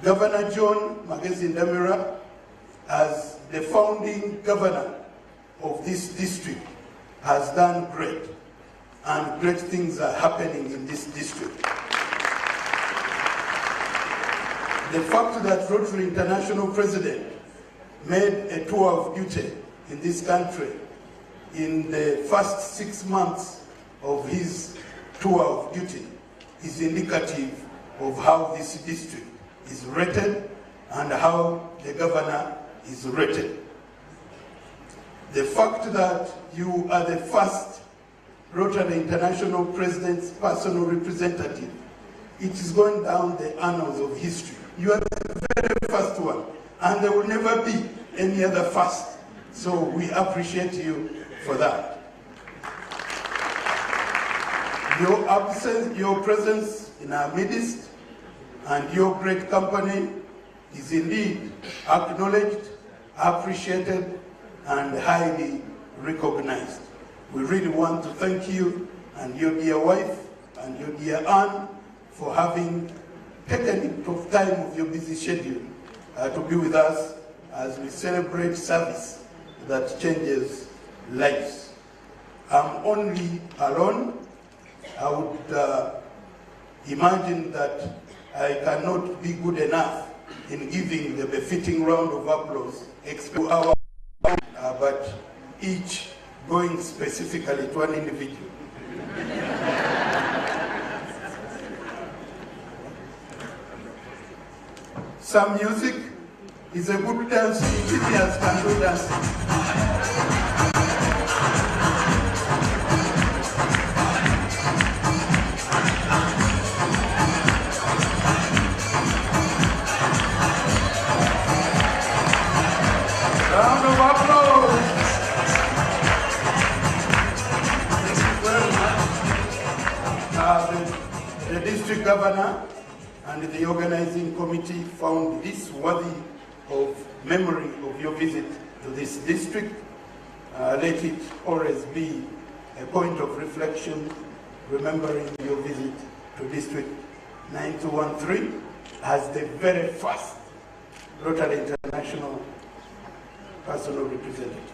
Governor John Magezi Ndamira, as the founding governor of this district, has done great, and great things are happening in this district. The fact that Rotary International President made a tour of duty in this country in the first 6 months of his tour of duty is indicative of how this district is rated and how the governor is rated. The fact that you are the first Rotary International President's personal representative, it is going down the annals of history. You are the very first one, and there will never be any other first. So we appreciate you for that. Your absence, your presence in our midst, and your great company is indeed acknowledged, appreciated, and highly recognized. We really want to thank you and your dear wife and your dear Anne for having taken time of your busy schedule to be with us as we celebrate service that changes lives. I'm only alone. I would imagine that I cannot be good enough in giving the befitting round of applause, but each going specifically to an individual. Some music is a good dance. Engineers can do dancing. Round of applause. Thank you very much. The district governor and the organizing committee found this worthy of memory of your visit to this district. Let it always be a point of reflection, remembering your visit to District 9213 as the very first Rotary International personal representative.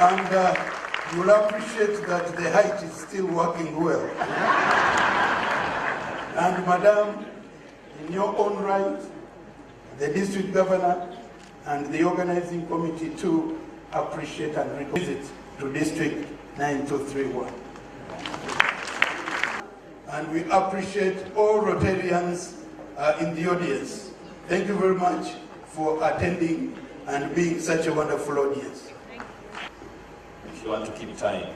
And you'll appreciate that the height is still working well. And Madam, in your own right, the district governor and the organizing committee too appreciate and visit to District 9231. And we appreciate all Rotarians in the audience. Thank you very much for attending and being such a wonderful audience. If you want to keep time,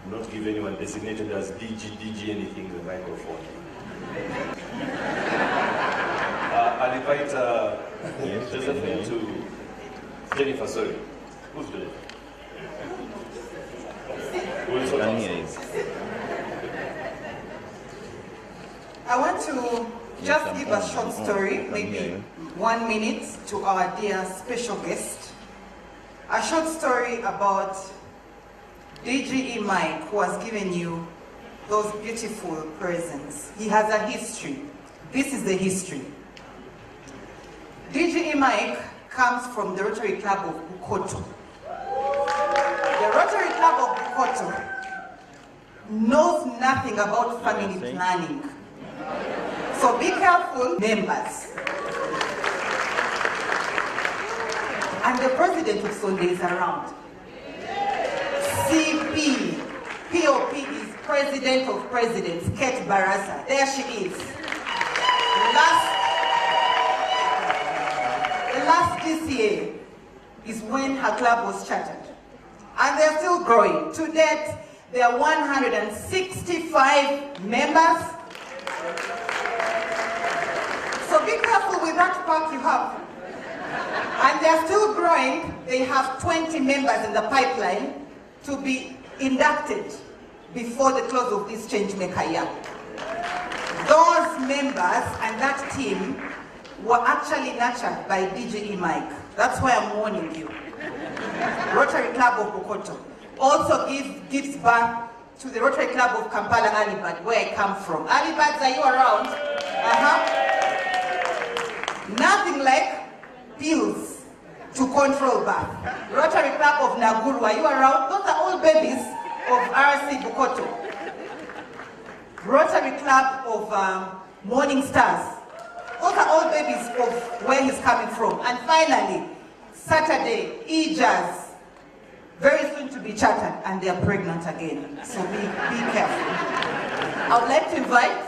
do not give anyone designated as DG anything the microphone. I'll invite Josephine to Jennifer, sorry. Who's Jennifer? I want to just give a short story, maybe 1 minute, to our dear special guest. A short story about DGE Mike, who has given you those beautiful presents. He has a history. This is the history. DGE Mike comes from the Rotary Club of Bukoto. The Rotary Club of Bukoto knows nothing about family planning. So be careful, members. And the president of Sunday is around. CP, POP is president of presidents, Kate Barasa. There she is. The last DCA is when her club was chartered. And they're still growing. To date, there are 165 members. So be careful with that pack you have. And they're still growing. They have 20 members in the pipeline to be inducted before the close of this Changemaker year. Those members and that team were actually nurtured by DGE Mike. That's why I'm warning you. Rotary Club of Bukoto also gives birth to the Rotary Club of Kampala Alibad, where I come from. Alibads, are you around? Nothing like pills to control birth. Rotary Club of Naguru, are you around? Those are all babies of RC Bukoto. Rotary Club of Morning Stars. Those are all babies of where he's coming from. And finally, Saturday, E-Jazz. Very soon to be chartered, and they are pregnant again. So be careful. I would like to invite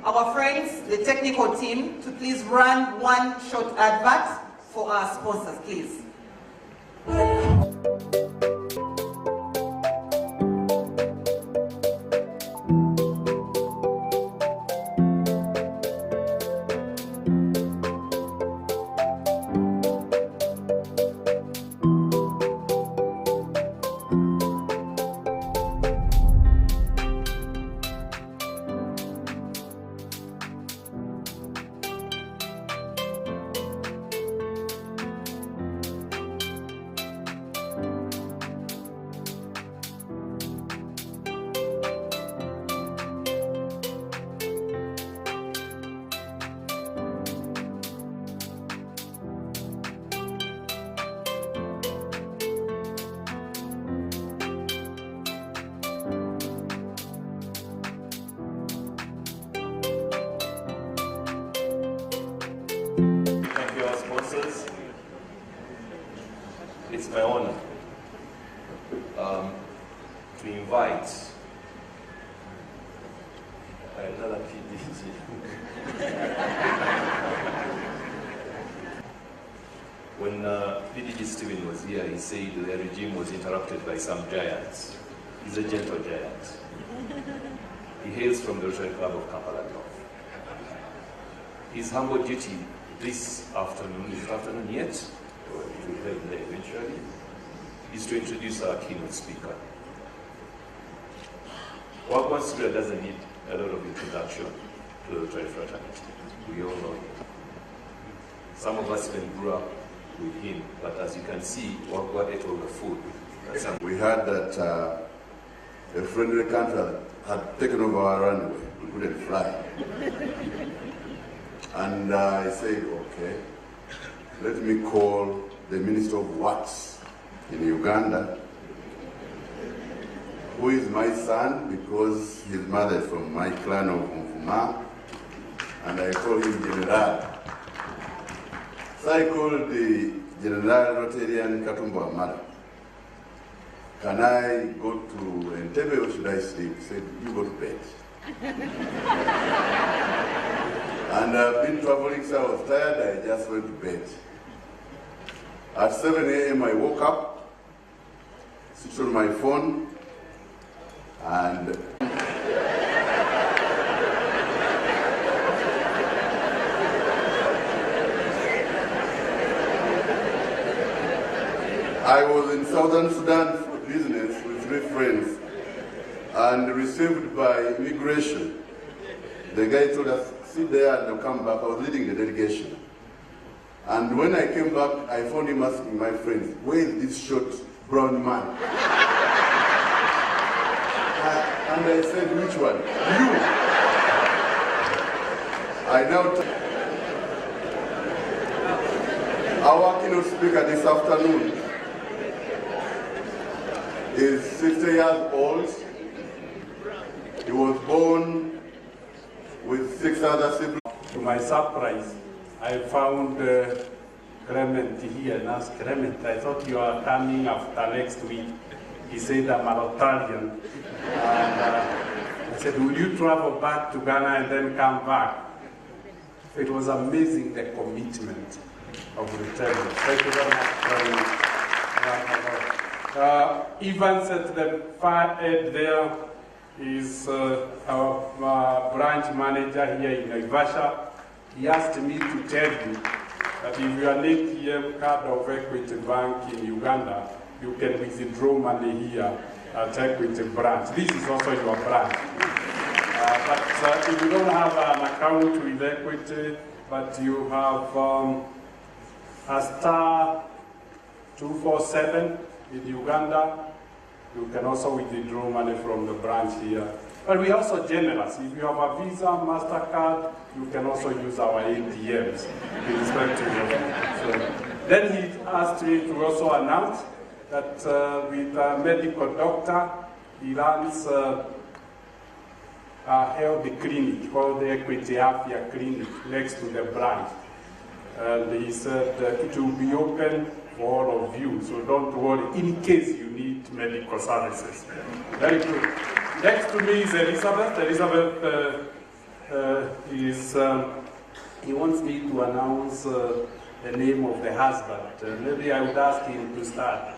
our friends, the technical team, to please run one short advert for our sponsors, please. It's my honor to invite another PDG. When PDG Stephen was here, he said the regime was interrupted by some giants. He's a gentle giant. He hails from the Rotary Club of Kampala North. His humble duty this afternoon, yet, or it will help there eventually, is to introduce our keynote speaker. Wagwan Square doesn't need a lot of introduction to the Rotary fraternity. We all know him. Some of us even grew up with him, but as you can see, Wagwan ate all the food. We heard that a friendly country had taken over our runway. We couldn't fly. And I said, okay, let me call the Minister of Works in Uganda, who is my son because his mother is from my clan of Mfuma, and I call him General. So I called the General Rotarian Katumba Amara. Can I go to Entebbe or should I sleep? He said, you go to bed. And I've been traveling, so I was tired, I just went to bed. At 7 a.m. I woke up, switched on my phone, and I was in Southern Sudan for business with 3 friends and received by immigration. The guy told us, sit there and I'll come back. I was leading the delegation. And when I came back, I found him asking my friends, where is this short brown man? And I said, which one? You. I now our keynote speaker this afternoon is 60 years old. He was born with 6 other siblings. To my surprise, I found Clement here and asked Clement, I thought you are coming after next week. He said, I'm a Rotarian. And I said, will you travel back to Ghana and then come back? It was amazing, the commitment of returning. Thank you very much. Evans at the far end there is our branch manager here in Naivasha. He asked me to tell you that if you are an ATM card of Equity Bank in Uganda, you can withdraw money here at Equity branch. This is also your branch. But if you don't have an account with Equity, but you have a star 247 in Uganda, You can also withdraw money from the branch here. But we're also generous. If you have a Visa, MasterCard, you can also use our ATMs, irrespective of it. So then he asked me to also announce that with a medical doctor, he runs a health clinic called the Equity Afya Clinic next to the branch. And he said it will be open for all of you, so don't worry, in case you need medical services. Very good. Next to me is Elizabeth. Elizabeth he wants me to announce the name of the husband. Maybe I would ask him to start.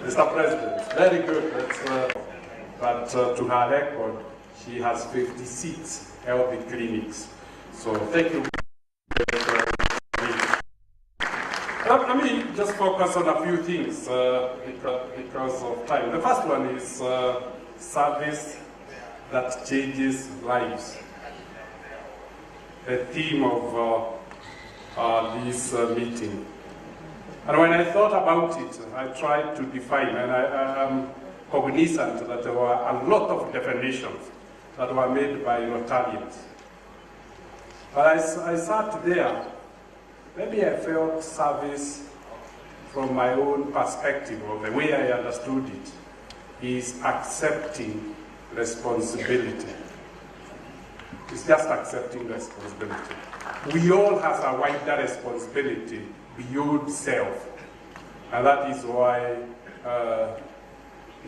Mr. President, very good. But to her record, she has 56 healthy clinics. So thank you. Let me just focus on a few things because of time. The first one is service that changes lives. The theme of this meeting. And when I thought about it, I tried to define, and I am cognizant that there were a lot of definitions that were made by Rotarians. But I sat there, maybe I felt service from my own perspective, or the way I understood it, is accepting responsibility. It's just accepting responsibility. We all have a wider responsibility beyond self. And that is why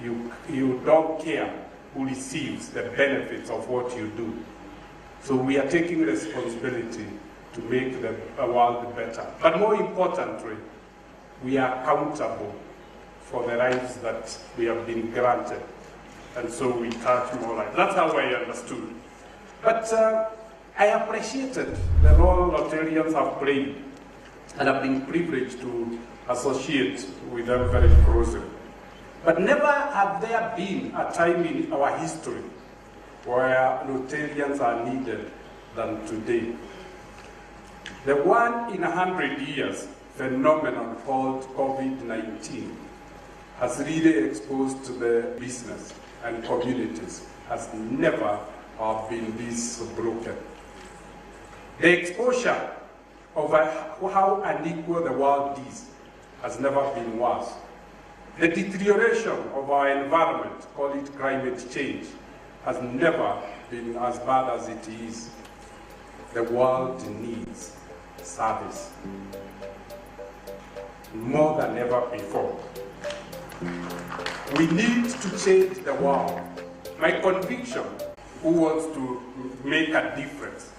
you don't care who receives the benefits of what you do. So we are taking responsibility to make the world better. But more importantly, we are accountable for the lives that we have been granted. And so we touch more lives. That's how I understood. But I appreciated the role Rotarians have played, and I've been privileged to associate with them very closely. But never have there been a time in our history where Rotarians are needed than today. The 1 in 100 years phenomenon called COVID-19 has really exposed the business and communities, has never been this broken. The exposure of how unequal the world is has never been worse. The deterioration of our environment, call it climate change, has never been as bad as it is. The world needs service more than ever before. We need to change the world. My conviction, who wants to make a difference,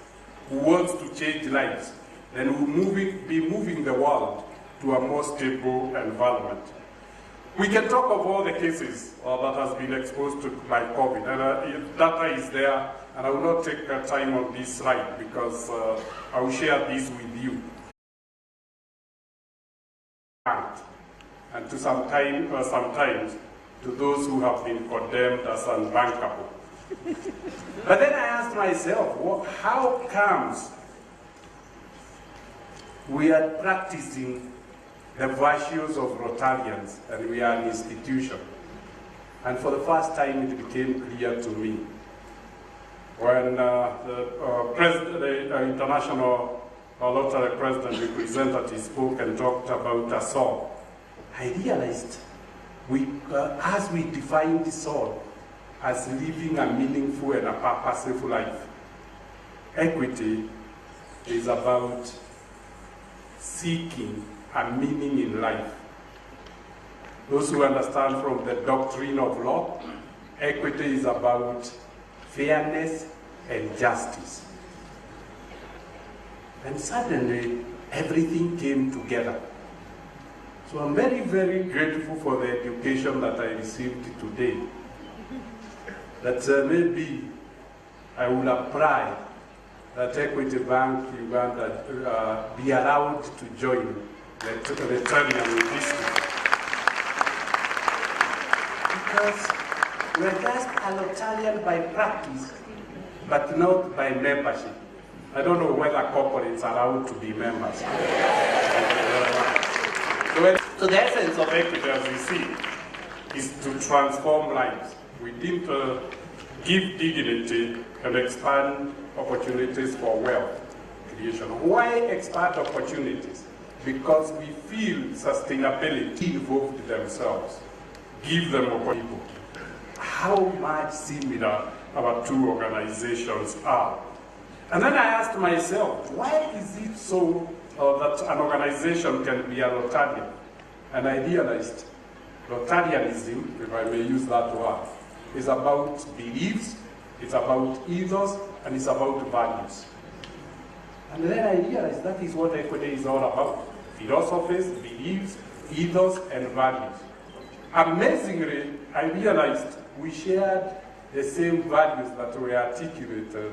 who wants to change lives, then we'll be moving the world to a more stable environment. We can talk of all the cases that has been exposed to by COVID, and data is there, and I will not take time on this slide because I will share this with you. And to sometimes to those who have been condemned as unbankable. But then I asked myself, well, how comes we are practicing the virtues of Rotarians and we are an institution? And for the first time it became clear to me when the International Rotary President representative spoke and talked about a soul. I realized as we define the soul as living a meaningful and a purposeful life, equity is about seeking a meaning in life. Those who understand from the doctrine of law, equity is about fairness and justice. And suddenly, everything came together. So I'm very, very grateful for the education that I received today. That maybe I will apply that Equity Bank Uganda be allowed to join the Rotarian district. Because we're just a Rotarian by practice, but not by membership. I don't know whether corporates are allowed to be members. So the essence of equity, as we see, is to transform lives. We didn't give dignity and expand opportunities for wealth creation. Why expand opportunities? Because we feel sustainability involved themselves, give them opportunity. How much similar our two organizations are. And then I asked myself, why is it so that an organization can be a Rotarian? And I realized Rotarianism, if I may use that word, is about beliefs, it's about ethos, and it's about values. And then I realized that is what equity is all about. Philosophies, beliefs, ethos, and values. Amazingly, I realized we shared the same values that were articulated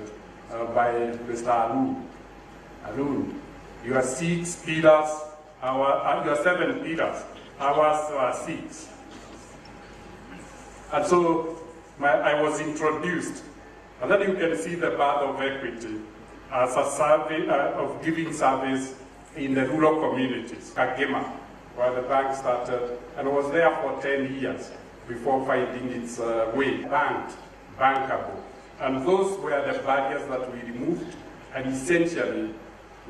by Mr. Alun. Your 6 pillars, your 7 pillars, ours are 6. And so I was introduced, and then you can see the birth of equity as a survey of giving service in the rural communities, Kagema, where the bank started, and was there for 10 years before finding its way, bankable. And those were the barriers that we removed, and essentially,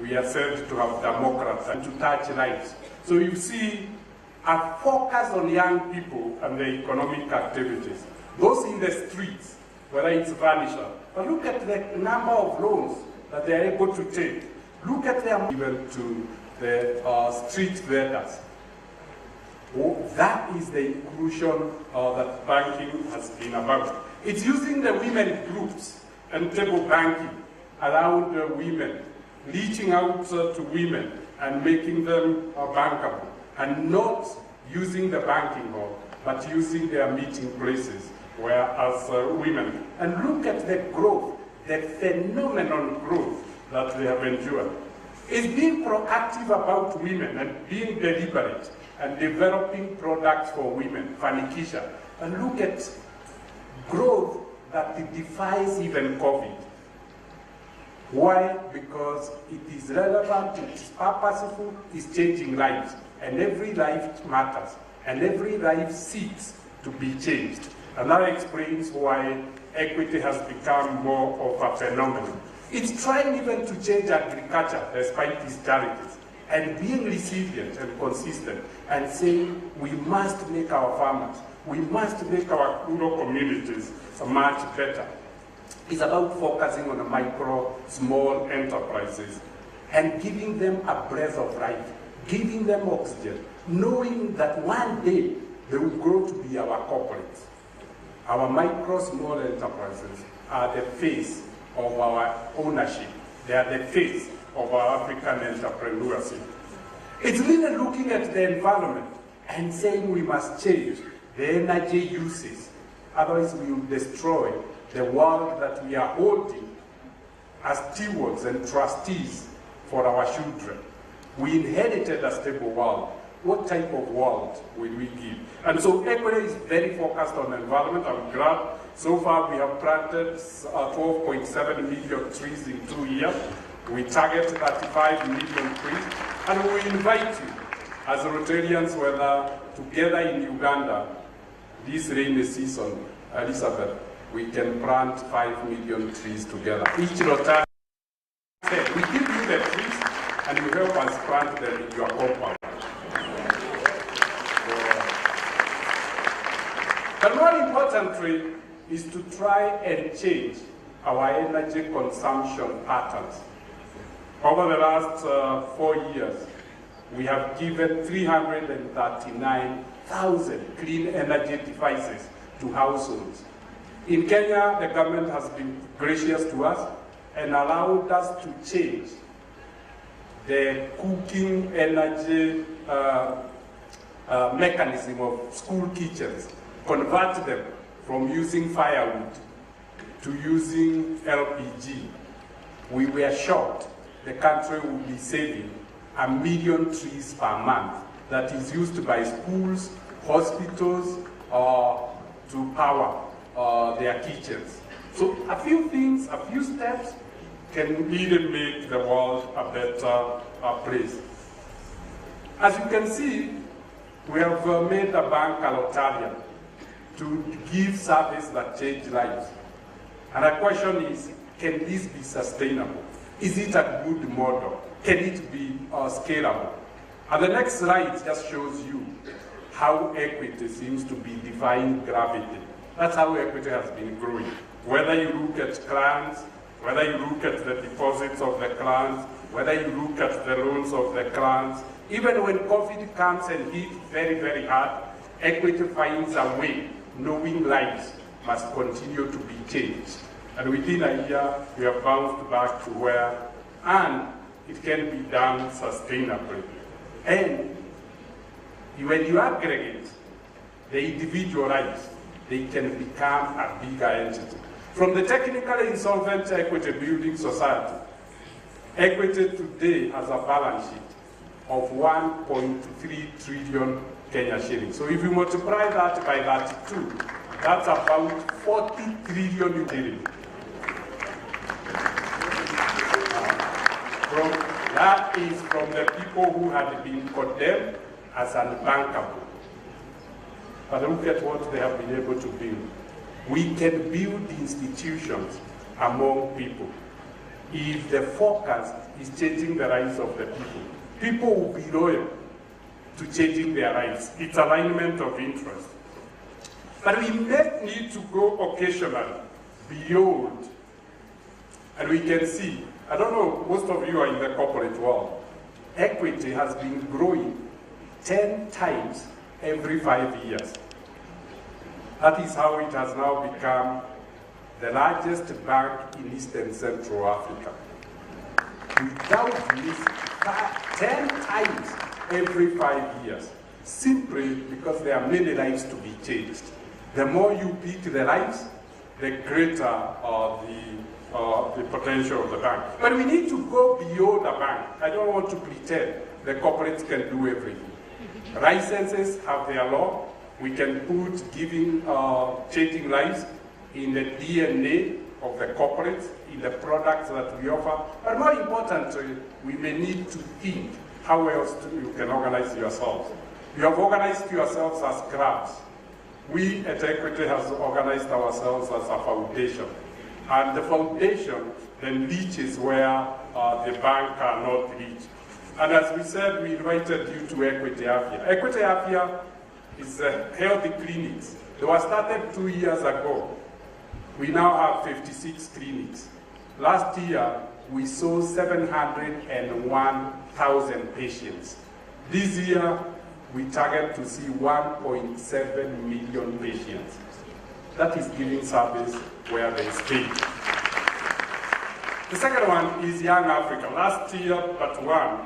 we are said to have democracy and to touch lives. So you see a focus on young people and their economic activities. Those in the streets, whether it's vanisher, but look at the number of loans that they are able to take. Look at them even to the street vendors. That is the inclusion that banking has been about. It's using the women groups and table banking around women, reaching out to women and making them bankable, and not using the banking hall, but using their meeting places where as women. And look at the growth, the phenomenal growth that they have endured. It's being proactive about women and being deliberate and developing products for women, fanikisha. And look at growth that defies even COVID. Why? Because it is relevant, it is purposeful, it's changing lives. And every life matters. And every life seeks to be changed. And that explains why equity has become more of a phenomenon. It's trying even to change agriculture despite these charities, and being resilient and consistent, and saying we must make our farmers, we must make our rural communities much better. It's about focusing on the micro, small enterprises and giving them a breath of life, giving them oxygen, knowing that one day they will grow to be our corporates. Our micro, small enterprises are the face of our ownership. They are the face of our African entrepreneurship. It's really looking at the environment and saying we must change the energy uses. Otherwise we will destroy the world that we are holding as stewards and trustees for our children. We inherited a stable world. What type of world will we give? And so equity is very focused on environment. I'm glad. So far we have planted 12.7 million trees in 2 years. We target 35 million trees. And we invite you, as Rotarians, whether together in Uganda, this rainy season, Elizabeth, we can plant 5 million trees together. Each Rotarian said, we give you the trees, and you help us plant them in your compound. But more importantly is to try and change our energy consumption patterns. Over the last 4 years, we have given 339,000 clean energy devices to households. In Kenya, the government has been gracious to us and allowed us to change the cooking energy mechanism of school kitchens, convert them from using firewood to using LPG. We were shocked the country will be saving 1 million trees per month that is used by schools, hospitals, to power their kitchens. So a few things, a few steps can really make the world a better place. As you can see, we have made the bank a Rotarian. to give service that change lives. And the question is, can this be sustainable? Is it a good model? Can it be scalable? And the next slide just shows you how equity seems to be defying gravity. That's how equity has been growing. Whether you look at clients, whether you look at the deposits of the clients, whether you look at the loans of the clients, even when COVID comes and hits very, very hard, equity finds a way, knowing lives must continue to be changed. And within a year, we have bounced back to where, and it can be done sustainably. And when you aggregate the individual lives, they can become a bigger entity. From the technically insolvent Equity Building Society, Equity today has a balance sheet of 1.3 trillion Kenya shillings. So if you multiply that by 32, that's about 40 trillion shillings. That is from the people who had been condemned as unbankable. But look at what they have been able to build. We can build institutions among people if the focus is changing the lives of the people. People will be loyal to changing their lives. It's alignment of interest. But we may need to go occasionally beyond. And we can see, I don't know, most of you are in the corporate world. Equity has been growing 10 times every 5 years. That is how it has now become the largest bank in East and Central Africa. Without this, 10 times every 5 years, simply because there are many lives to be changed. The more you pick the lives, the greater the potential of the bank. But we need to go beyond the bank. I don't want to pretend the corporates can do everything. Licenses have their law. We can put changing lives in the DNA of the corporates, in the products that we offer. But more importantly, we may need to think how else you can organize yourselves. You have organized yourselves as clubs. We at Equity have organized ourselves as a foundation. And the foundation then reaches where the bank cannot reach. And as we said, we invited you to Equity Afya. Equity Afya is healthy clinics. They were started 2 years ago. We now have 56 clinics. Last year, we saw 701,000 patients. This year, we target to see 1.7 million patients. That is giving service where there is pain. The second one is Young Africa. Last year, but one,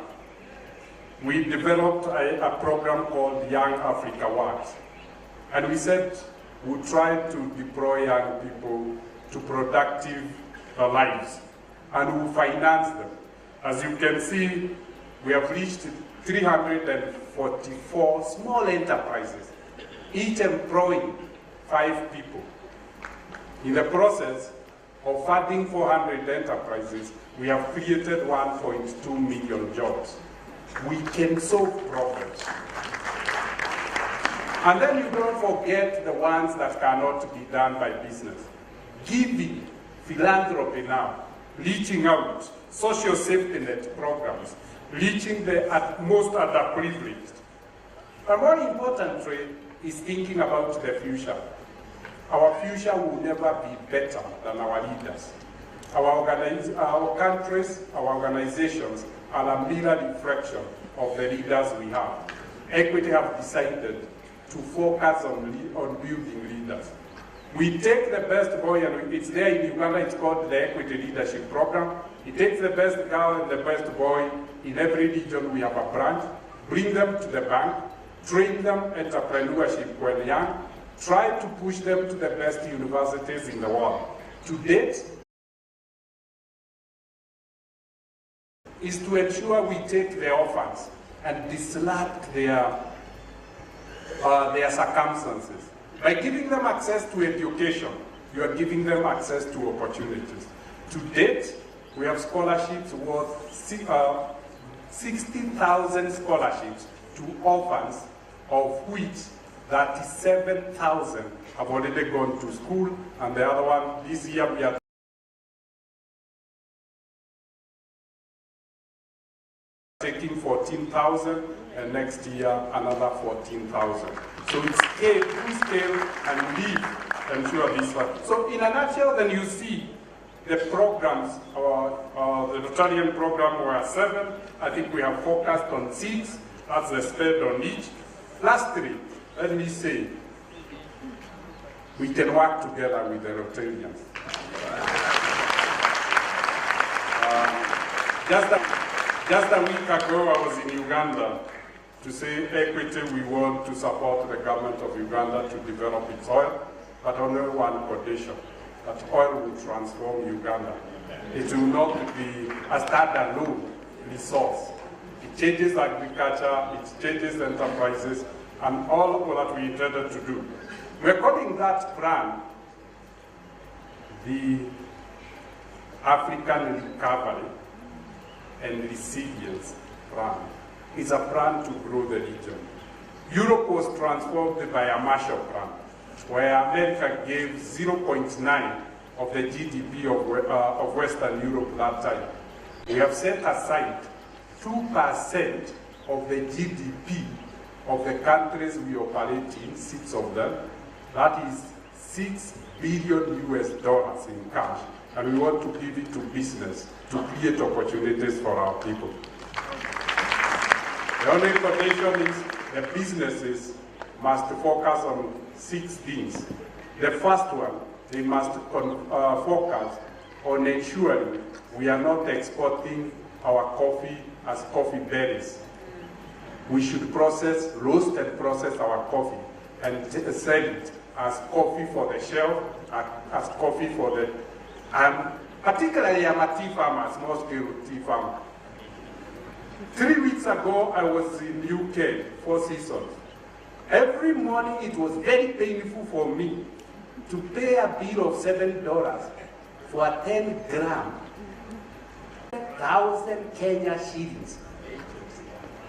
we developed a program called Young Africa Works. And we said we'll try to deploy young people to productive lives. And we'll finance them. As you can see, we have reached 344 small enterprises, each employing 5 people. In the process of funding 400 enterprises, we have created 1.2 million jobs. We can solve problems. And then you don't forget the ones that cannot be done by business. Giving, philanthropy now, reaching out, social safety net programs, reaching the most underprivileged. But more importantly is thinking about the future. Our future will never be better than our leaders. Our countries, our organizations are a mirror reflection of the leaders we have. Equity have decided to focus on building leaders. We take the best boy, and it's there in Uganda, it's called the Equity Leadership Program. It takes the best girl and the best boy. In every region we have a branch, bring them to the bank, train them entrepreneurship when young, try to push them to the best universities in the world. To date, is to ensure we take the orphans and disrupt their circumstances. By giving them access to education, you are giving them access to opportunities. To date, we have scholarships worth 60,000 scholarships to orphans, of which 37,000 have already gone to school, and the other one, this year we are taking 14,000, and next year another 14,000. So it's full scale and live, ensure this one. So in a nutshell, then you see the programs, the Rotarian program were 7. I think we have focused on 6. That's the spend on each. Last 3, let me say, we can work together with the Rotarians. Just a week ago, I was in Uganda to say, Equity, we want to support the government of Uganda to develop its oil, but only one condition, that oil will transform Uganda. It will not be a standalone resource. It changes agriculture, it changes enterprises, and all of that we intended to do. We're calling that plan the African Recovery and Resilience Plan. It's a plan to grow the region. Europe was transformed by a Marshall Plan, where America gave 0.9 of the GDP of Western Europe that time. We have set aside 2% of the GDP of the countries we operate in, 6 of them. That is $6 billion US in cash. And we want to give it to business to create opportunities for our people. The only condition is the businesses must focus on 6 things. The first one, they must focus on ensuring we are not exporting our coffee as coffee berries. We should roast and process our coffee and sell it as coffee for the shelf, as coffee for the, particularly I'm a tea farmer, small-scale tea farmer. 3 weeks ago, I was in UK, 4 Seasons. Every morning, it was very painful for me to pay a bill of $7 for a 10 gram, 1,000 Kenya shillings,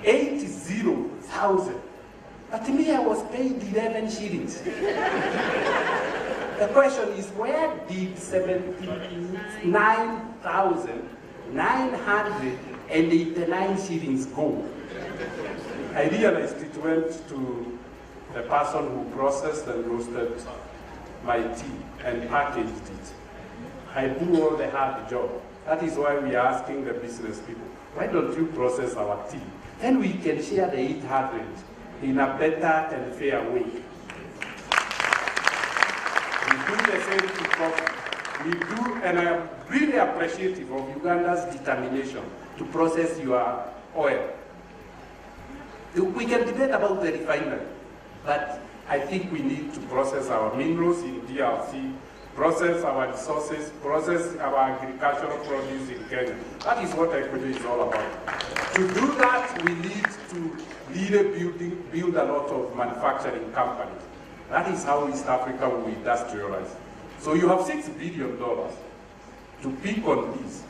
80,000. But me, I was paid 11 shillings. The question is, where did 79,989 shillings go? I realized it went to the person who processed and roasted my tea and packaged it. I do all the hard job. That is why we are asking the business people, why don't you process our tea? Then we can share the 800 in a better and fair way. We do the same to coffee. We do, and I am really appreciative of Uganda's determination to process your oil. We can debate about the refinery, but I think we need to process our minerals in DRC, process our resources, process our agricultural produce in Kenya. That is what equity is all about. To do that, we need to really build a lot of manufacturing companies. That is how East Africa will industrialize. So you have $6 billion to pick on this.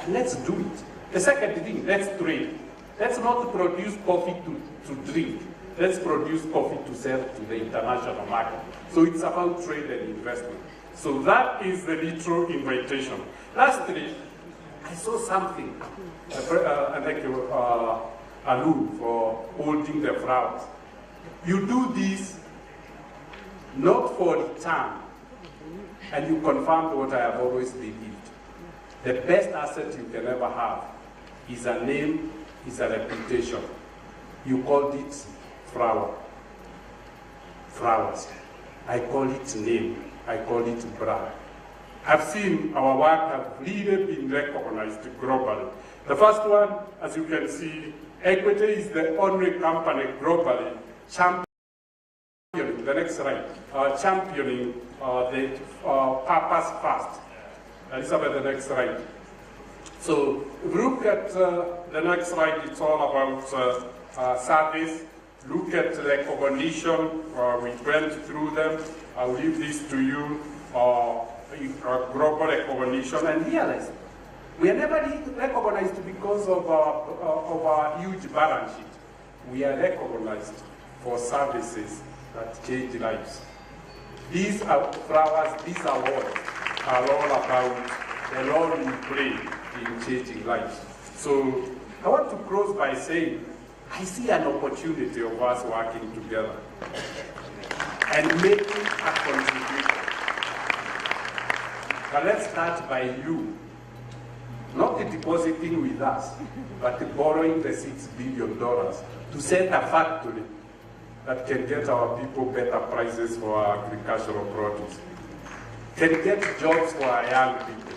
Let's do it. The second thing, let's trade. Let's not produce coffee to drink. Let's produce coffee to sell to the international market. So it's about trade and investment. So that is the literal invitation. Lastly, I saw something. And thank you, Alu, for holding the flowers. You do this not for return, and you confirmed what I have always believed. The best asset you can ever have is a name, is a reputation. You called it flowers. I call it name. I call it brand. I've seen our work have really been recognized globally. The first one, as you can see, Equity is the only company globally championing championing the purpose first. Elizabeth, the next slide. So if you look at the next slide, it's all about service. Look at the recognition. We went through them. I'll leave this to you. Global recognition, and realize we are never recognized because of our huge balance sheet. We are recognized for services that change lives. These are flowers, these awards are all about the role we play in changing lives. So I want to close by saying, I see an opportunity of us working together and making a contribution. But let's start by you, not depositing with us, but borrowing the $6 billion to set a factory that can get our people better prices for our agricultural produce, can get jobs for our young people,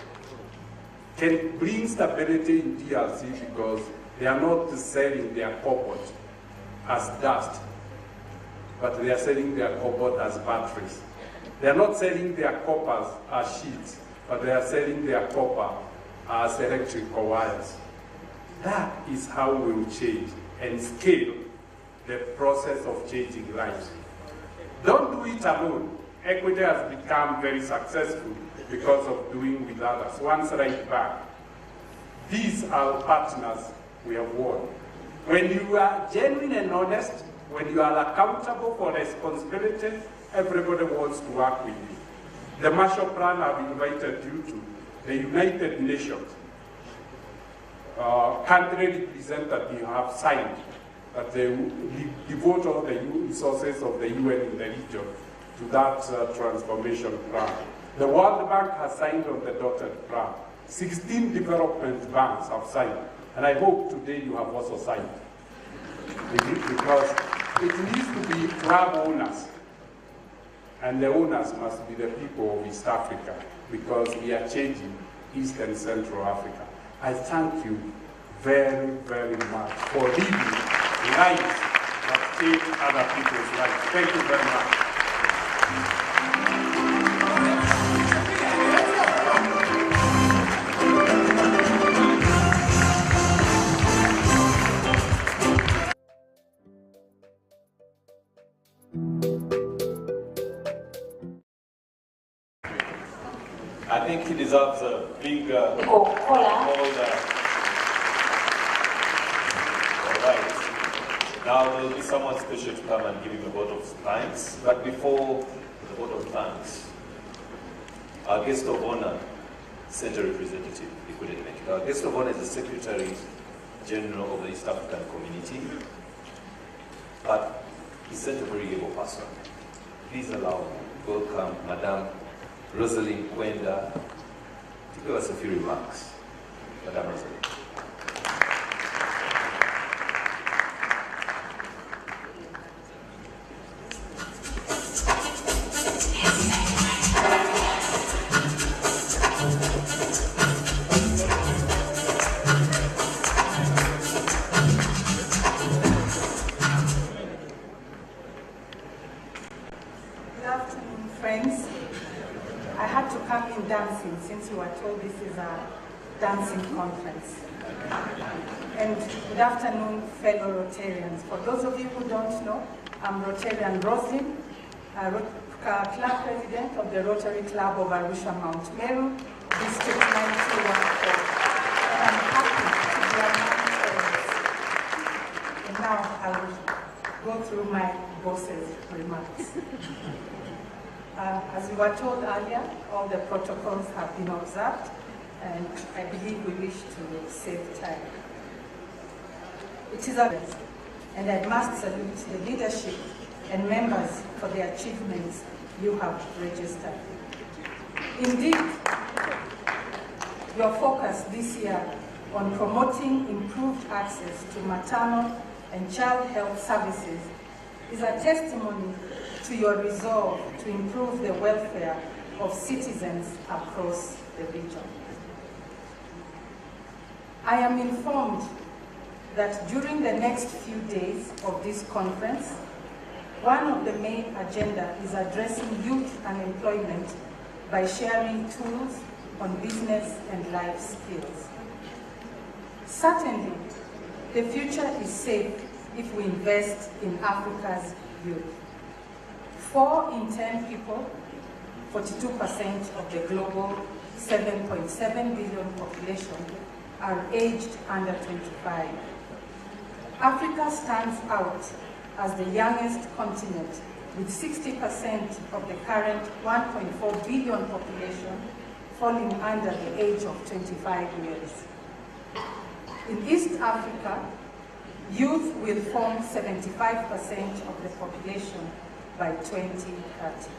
can bring stability in DRC because they are not selling their cobalt as dust, but they are selling their cobalt as batteries. They are not selling their coppers as sheets, but they are selling their copper as electrical wires. That is how we will change and scale the process of changing lives. Don't do it alone. Equity has become very successful because of doing with others. One right back. These are partners we have won. When you are genuine and honest, when you are accountable for responsibility, everybody wants to work with you. The Marshall Plan I've invited you to, the United Nations, country representatives have signed that they will devote all the resources of the UN in the region to that transformation plan. The World Bank has signed on the dotted plan. 16 development banks have signed, and I hope today you have also signed. Because it needs to be club owners, and the owners must be the people of East Africa, because we are changing East and Central Africa. I thank you very, very much for living lives that change other people's lives. Thank you very much. I think he deserves a big hold. All right. Now there will be someone special to come and give him a vote of thanks. But before the vote of thanks, our guest of honor, Center representative, he couldn't make it. Our guest of honor is the Secretary General of the East African Community, but he's such a very able person. Please allow me to welcome Madame Rosalind Kwenda to give us a few remarks. Madame Rosalind. Good afternoon, friends. I had to come in dancing since we were told this is a dancing conference. And good afternoon, fellow Rotarians. For those of you who don't know, I'm Rotarian Rosalind, club president of the Rotary Club of Arusha Mount Meru, District 91. And I'm happy to be among friends. And now I will go through my boss's remarks. As we were told earlier, all the protocols have been observed, and I believe we wish to save time. It is a and I must salute the leadership and members for the achievements you have registered. Indeed, your focus this year on promoting improved access to maternal and child health services is a testimony to your resolve to improve the welfare of citizens across the region. I am informed that during the next few days of this conference, one of the main agenda is addressing youth unemployment by sharing tools on business and life skills. Certainly, the future is safe if we invest in Africa's youth. 4 in 10 people, 42% of the global 7.7 billion population, are aged under 25. Africa stands out as the youngest continent with 60% of the current 1.4 billion population falling under the age of 25 years. In East Africa, youth will form 75% of the population by 2030.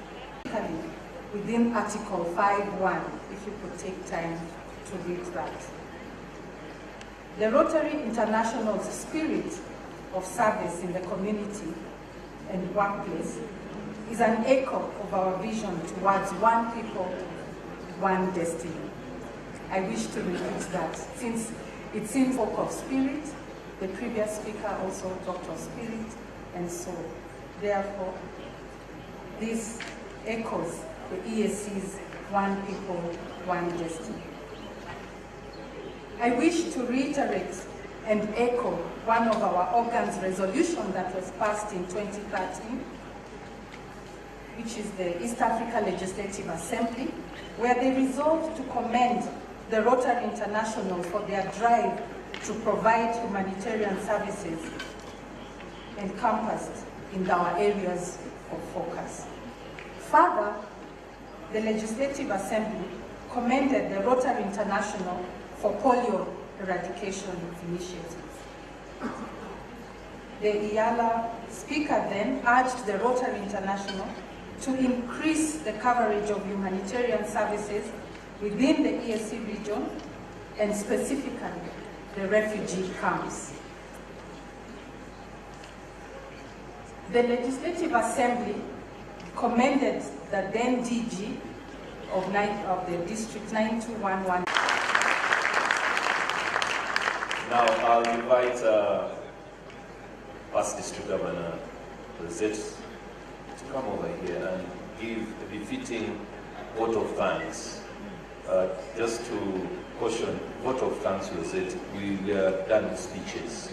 Within Article 5.1, if you could take time to read that. The Rotary International's spirit of service in the community and workplace is an echo of our vision towards one people, one destiny. I wish to repeat that since it's in folk of spirit, the previous speaker also talked of spirit and soul. Therefore, this echoes the EAC's one people, one destiny. I wish to reiterate and echo one of our organ's resolution that was passed in 2013, which is the East Africa Legislative Assembly, where they resolved to commend the Rotary International for their drive to provide humanitarian services encompassed in our areas of focus. Further, the Legislative Assembly commended the Rotary International for polio eradication initiatives. The IALA speaker then urged the Rotary International to increase the coverage of humanitarian services within the EAC region and specifically the refugee camps. The Legislative Assembly commended the then DG of the District 9211. Now I'll invite past District Governor Rosette to come over here and give a befitting vote of thanks. Just to caution, vote of thanks, Rosette, we are done with speeches.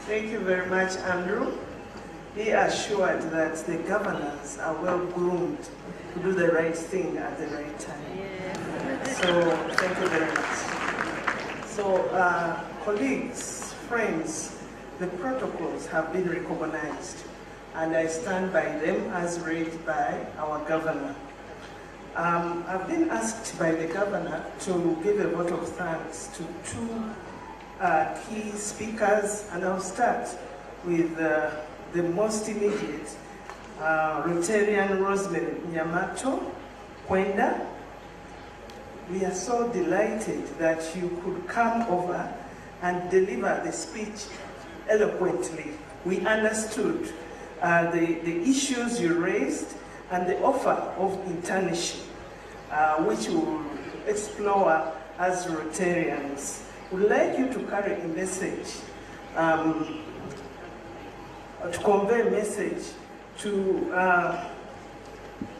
Thank you very much, Andrew. Be assured that the governors are well groomed to do the right thing at the right time. Yeah. So, thank you very much. So, colleagues, friends, the protocols have been recognized, and I stand by them as read by our governor. I've been asked by the governor to give a vote of thanks to two key speakers, and I'll start with the most immediate, Rotarian Rosemary Nyamato Kwenda. We are so delighted that you could come over and deliver the speech eloquently. We understood the issues you raised and the offer of internship, which we will explore as Rotarians. We'd like you to carry a message, to convey a message to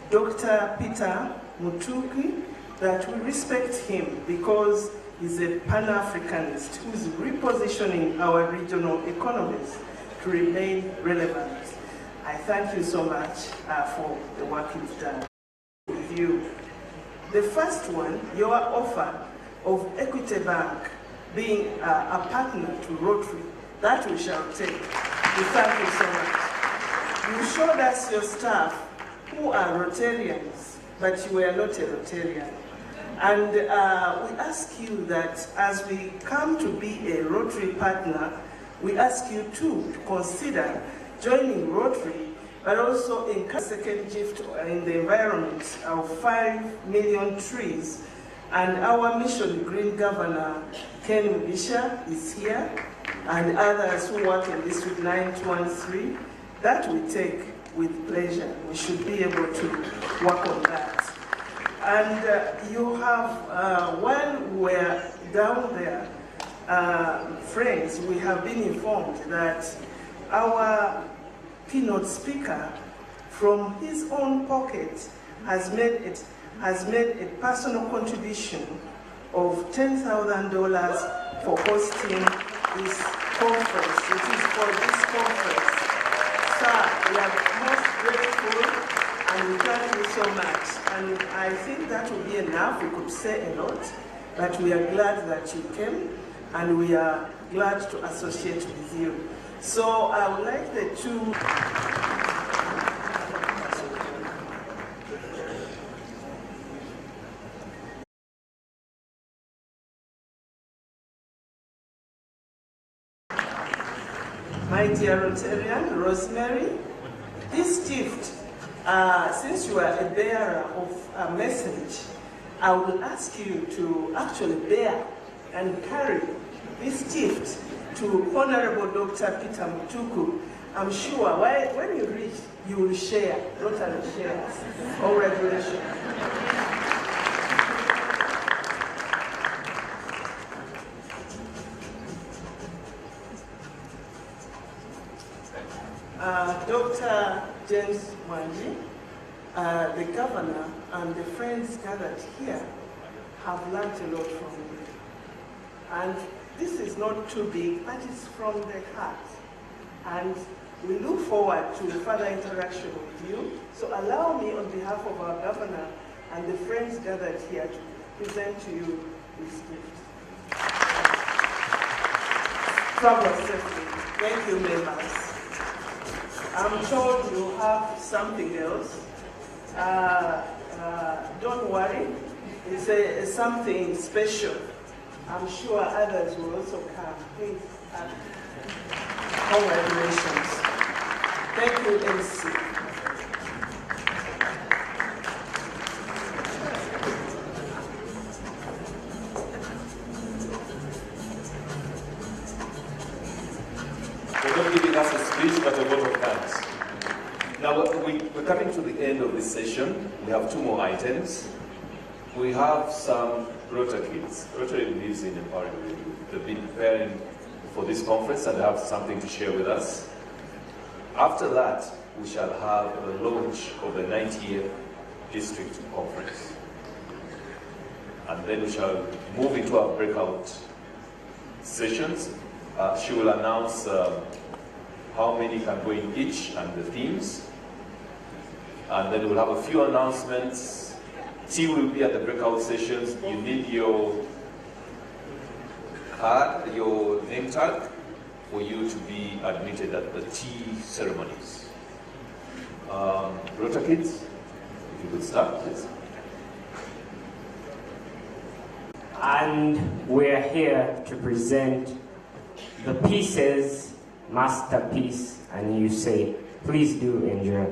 Dr. Peter Mutuki that we respect him because he's a Pan-Africanist who is repositioning our regional economies to remain relevant. I thank you so much for the work you've done with you. The first one, your offer of Equity Bank being a partner to Rotary, that we shall take. We thank you so much. You showed us your staff who are Rotarians, but you were not a Rotarian. And we ask you that as we come to be a Rotary partner, we ask you too to consider joining Rotary, but also in a second gift in the environment of 5 million trees. And our Mission Green Governor, Ken Mugisha, is here, and others who work in District 9213. That we take with pleasure. We should be able to work on that. And you have, while we're down there, friends, we have been informed that our keynote speaker, from his own pocket, has made a personal contribution of $10,000 for hosting this conference. It is for this conference. Sir, we are most grateful and we thank you so much. And I think that will be enough. We could say a lot, but we are glad that you came and we are glad to associate with you. So I would like the two... My dear Rotarian, Rosemary, this gift, since you are a bearer of a message, I will ask you to actually bear and carry this gift to Honorable Dr. Peter Mutuku. I'm sure when you reach, you will share, Rotary shares. Congratulations. Dr. James Mwangi, the governor and the friends gathered here have learned a lot from you. And this is not too big, but it's from the heart. And we look forward to further interaction with you. So allow me on behalf of our governor and the friends gathered here to present to you this gift. Travel safely. Thank you, members. I'm told you have something else. Don't worry, it's something special. I'm sure others will also come. Please, congratulations. Thank you, MC. For not giving us a speech, but a vote of thanks. Now, we're coming to the end of this session. We have two more items. We have some Rotary kids. Rotary lives in empowering the youth. They've been preparing for this conference and they have something to share with us. After that, we shall have the launch of the 90th district conference. And then we shall move into our breakout sessions. She will announce how many can go in each and the themes. And then we'll have a few announcements. Tea will be at the breakout sessions. You need your card, your name tag, for you to be admitted at the tea ceremonies. Rota kids, if you could start, please. And we're here to present the pieces, masterpiece, and you say, please do enjoy.